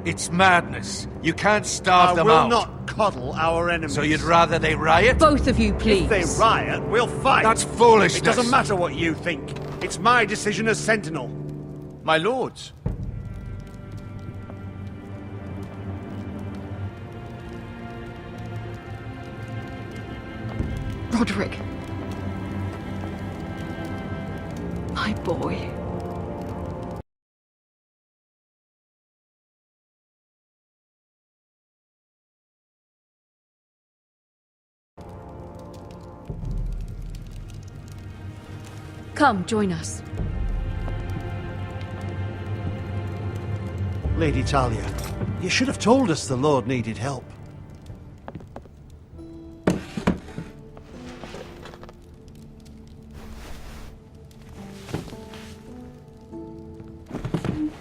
It's madness. You can't starve them I out. will not coddle our enemies. So you'd rather they riot? Both of you, please. If they riot, we'll fight. That's foolishness. It doesn't matter what you think. It's my decision as Sentinel. My lords. Roderick. My boy. Come, join us. Lady Talia, you should have told us the Lord needed help.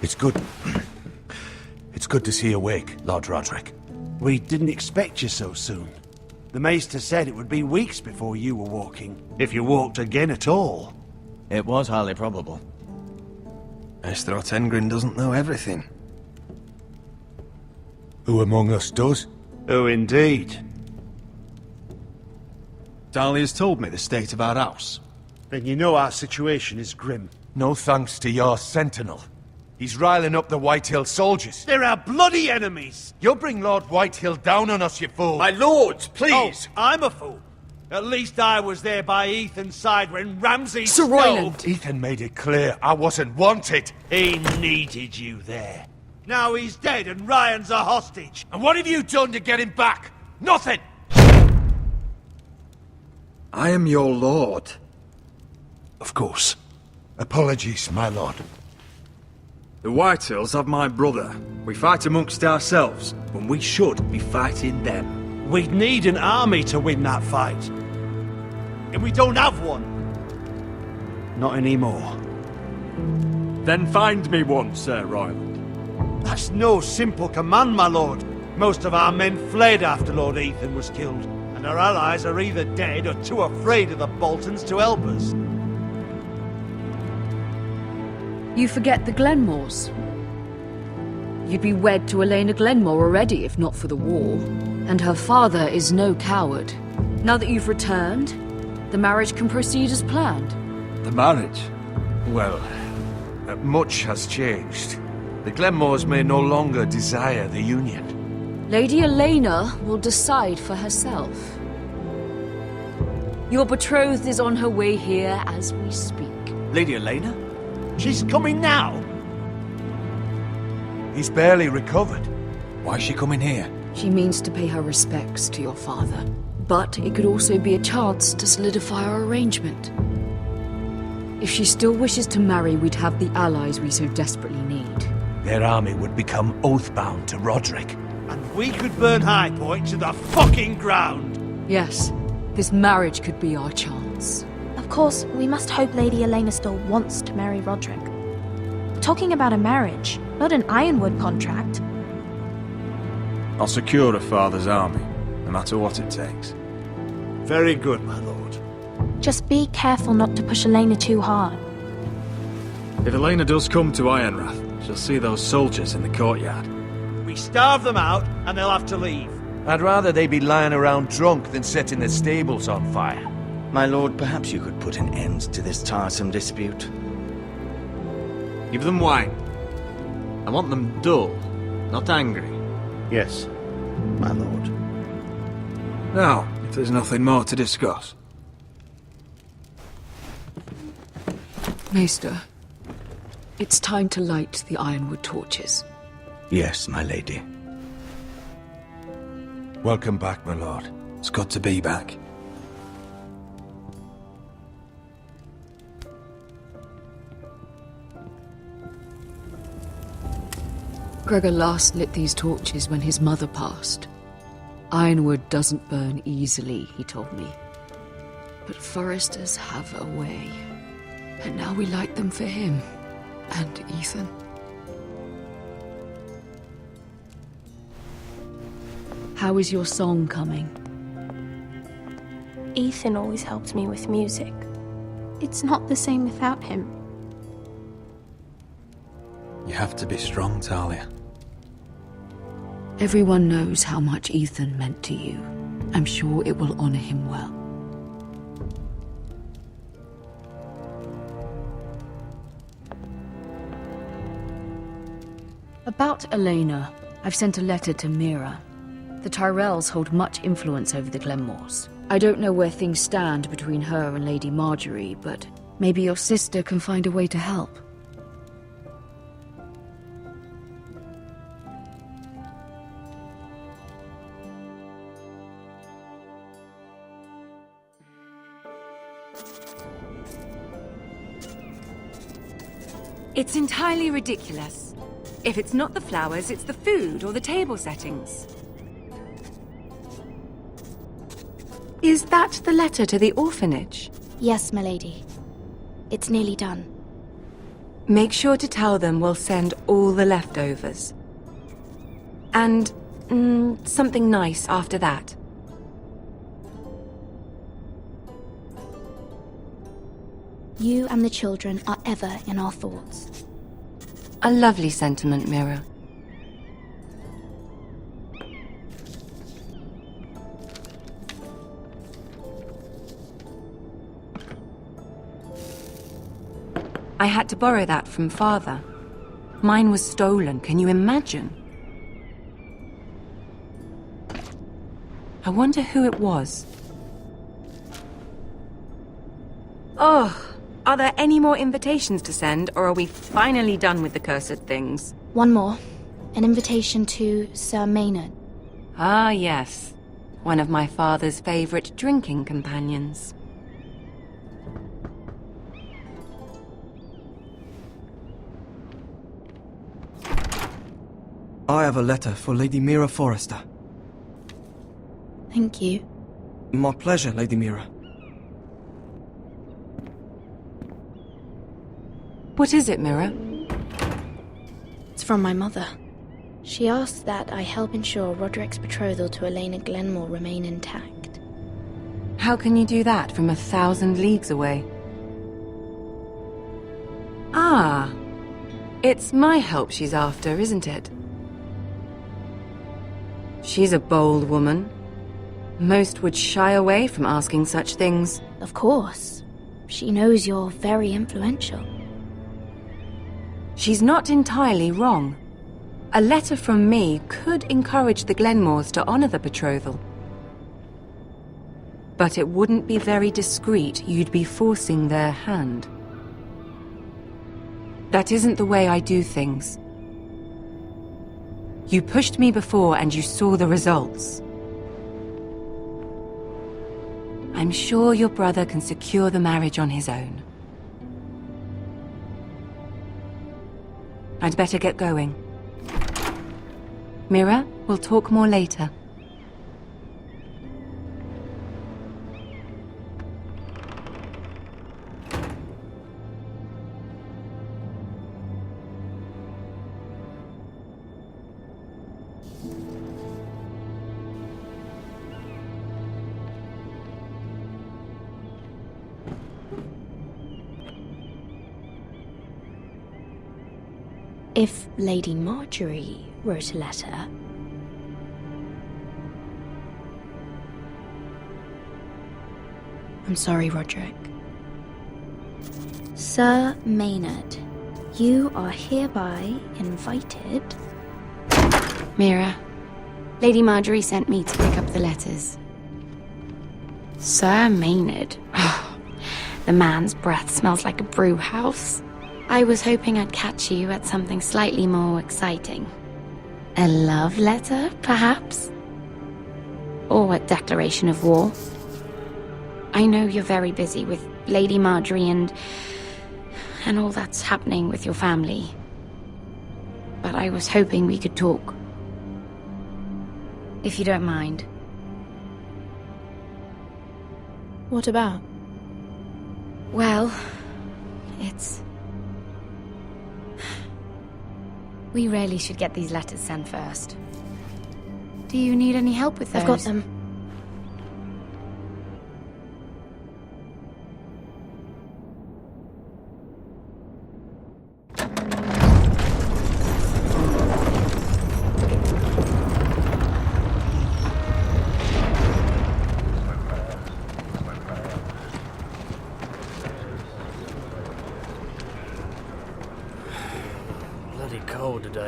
It's good. It's good to see you awake, Lord Roderick. We didn't expect you so soon. The Maester said it would be weeks before you were walking, if you walked again at all. It was highly probable. Maester Otengrin doesn't know everything. Who among us does? Oh, indeed. Dahlia's told me the state of our house. Then you know our situation is grim. No thanks to your sentinel. He's riling up the Whitehill soldiers. They're our bloody enemies! You'll bring Lord Whitehill down on us, you fool! My lords, please! Oh, I'm a fool. At least I was there by Ethan's side when Ramsay Sir Royland! Ethan made it clear I wasn't wanted. He needed you there. Now he's dead and Ryan's a hostage. And what have you done to get him back? Nothing! I am your lord. Of course. Apologies, my lord. The Whitehills have my brother. We fight amongst ourselves, when we should be fighting them. We'd need an army to win that fight. And we don't have one. Not anymore. Then find me one, Sir Royland. That's no simple command, my lord. Most of our men fled after Lord Ethan was killed, and our allies are either dead or too afraid of the Boltons to help us. You forget the Glenmores. You'd be wed to Elena Glenmore already if not for the war. And her father is no coward. Now that you've returned, the marriage can proceed as planned. The marriage? Well, much has changed. The Glenmores may no longer desire the union. Lady Elena will decide for herself. Your betrothed is on her way here as we speak. Lady Elena? She's coming now. He's barely recovered. Why is she coming here? She means to pay her respects to your father. But it could also be a chance to solidify our arrangement. If she still wishes to marry, we'd have the allies we so desperately need. Their army would become oath-bound to Roderick. And we could burn High Point to the fucking ground. Yes, this marriage could be our chance. Of course, we must hope Lady Elena still wants to marry Roderick. We're talking about a marriage, not an Ironwood contract. I'll secure her father's army, no matter what it takes. Very good, my lord. Just be careful not to push Elena too hard. If Elena does come to Ironrath, she'll see those soldiers in the courtyard. We starve them out, and they'll have to leave. I'd rather they be lying around drunk than setting the stables on fire. My lord, perhaps you could put an end to this tiresome dispute. Give them wine. I want them dull, not angry. Yes, my lord. Now, if there's nothing more to discuss. Maester, it's time to light the Ironwood torches. Yes, my lady. Welcome back, my lord. It's good to be back. Gregor last lit these torches when his mother passed. Ironwood doesn't burn easily, he told me. But foresters have a way. And now we light them for him. And Ethan. How is your song coming? Ethan always helps me with music. It's not the same without him. You have to be strong, Talia. Everyone knows how much Ethan meant to you. I'm sure it will honor him well. About Elena, I've sent a letter to Mira. The Tyrells hold much influence over the Glenmores. I don't know where things stand between her and Lady Marjorie, but maybe your sister can find a way to help. It's entirely ridiculous. If it's not the flowers, it's the food or the table settings. Is that the letter to the orphanage? Yes, milady. It's nearly done. Make sure to tell them we'll send all the leftovers. And, something nice after that. You and the children are ever in our thoughts. A lovely sentiment, Mira. I had to borrow that from Father. Mine was stolen, can you imagine? I wonder who it was. Oh, are there any more invitations to send, or are we finally done with the cursed things? One more. An invitation to Sir Maynard. Ah, yes. One of my father's favorite drinking companions. I have a letter for Lady Mira Forrester. Thank you. My pleasure, Lady Mira. What is it, Mira? It's from my mother. She asks that I help ensure Roderick's betrothal to Elena Glenmore remain intact. How can you do that from 1,000 leagues away? Ah, it's my help she's after, isn't it? She's a bold woman. Most would shy away from asking such things. Of course. She knows you're very influential. She's not entirely wrong. A letter from me could encourage the Glenmores to honor the betrothal. But it wouldn't be very discreet. You'd be forcing their hand. That isn't the way I do things. You pushed me before and you saw the results. I'm sure your brother can secure the marriage on his own. I'd better get going. Mira, we'll talk more later. If Lady Marjorie wrote a letter... I'm sorry, Roderick. Sir Maynard, you are hereby invited... Mira, Lady Marjorie sent me to pick up the letters. Sir Maynard? The man's breath smells like a brew house. I was hoping I'd catch you at something slightly more exciting. A love letter, perhaps? Or a declaration of war? I know you're very busy with Lady Marjorie and all that's happening with your family. But I was hoping we could talk. If you don't mind. What about? Well, it's... We really should get these letters sent first. Do you need any help with those? I've got them.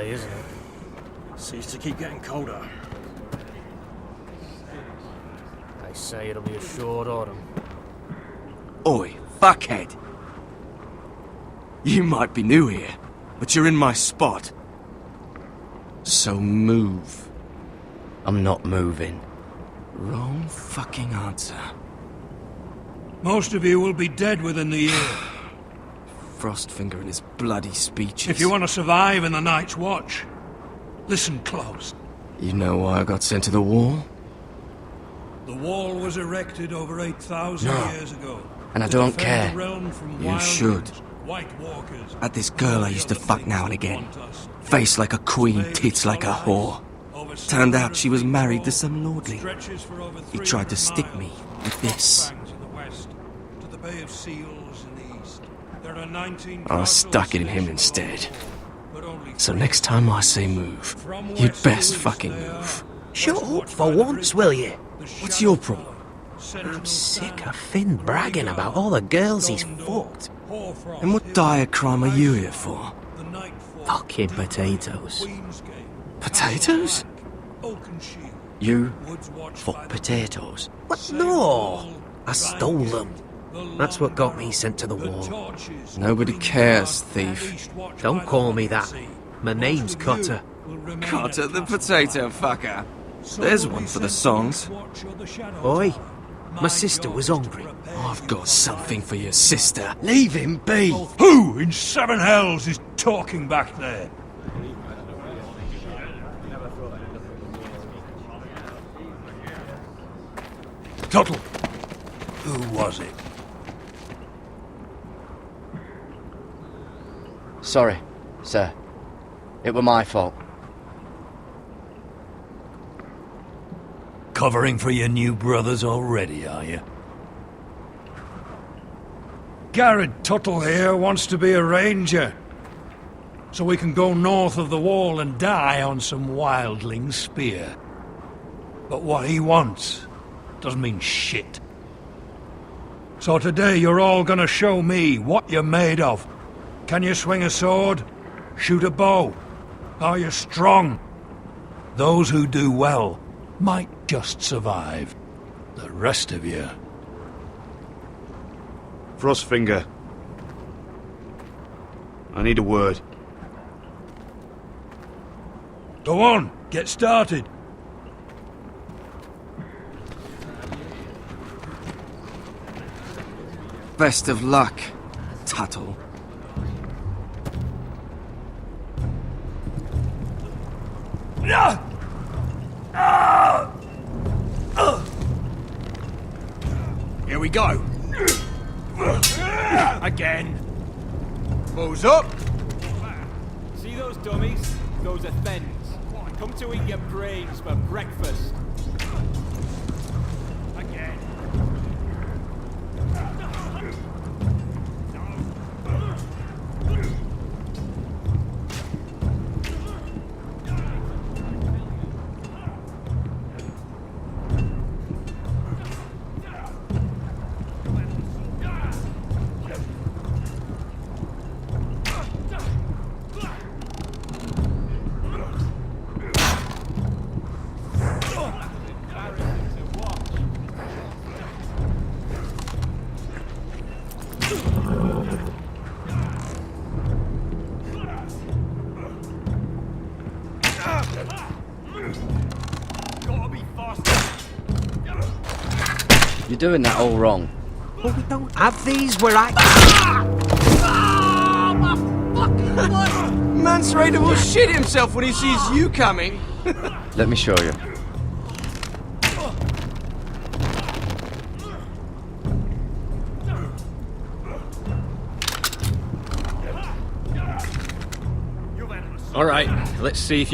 day, isn't it? Seems to keep getting colder. They say it'll be a short autumn. Oi, fuckhead. You might be new here, but you're in my spot. So move. I'm not moving. Wrong fucking answer. Most of you will be dead within the year. Frostfinger and his bloody speeches. If you want to survive in the Night's Watch, listen close. You know why I got sent to the wall? The wall was erected over 8,000 years ago. And I to don't defend care. the realm from You wild should. winds, White Walkers. Had this girl I used to fuck now and again. Face like a queen, tits like a whore. Turned out she was married to some lordly. He tried to stick me with this. I stuck it in him instead. So next time I say move, you'd best fucking move. Shut up for once, will you? What's your problem? I'm sick of Finn bragging about all the girls he's fucked. And what dire crime are you here for? Fucking potatoes. Potatoes? You fuck potatoes? What? No! I stole them. That's what got me sent to the wall. Nobody cares, thief. Don't call me that. My name's Cutter. Cutter the potato fucker. There's one for the songs. Boy, my sister was hungry. I've got something for your sister. Leave him be! Who in seven hells is talking back there? Tuttle, who was it? Sorry, sir. It were my fault. Covering for your new brothers already, are you? Garrett Tuttle here wants to be a ranger, so we can go north of the wall and die on some wildling's spear. But what he wants doesn't mean shit. So today you're all gonna show me what you're made of. Can you swing a sword? Shoot a bow? Are you strong? Those who do well might just survive. The rest of you... Frostfinger. I need a word. Go on, get started. Best of luck, Tuttle. Here we go. Again. Balls up. See those dummies? Those are Thens. Come to eat your brains for breakfast. Again. You're doing that all wrong. But we don't have these where I... Mance Raider will shit himself when he sees you coming. Let me show you. All right, let's see if you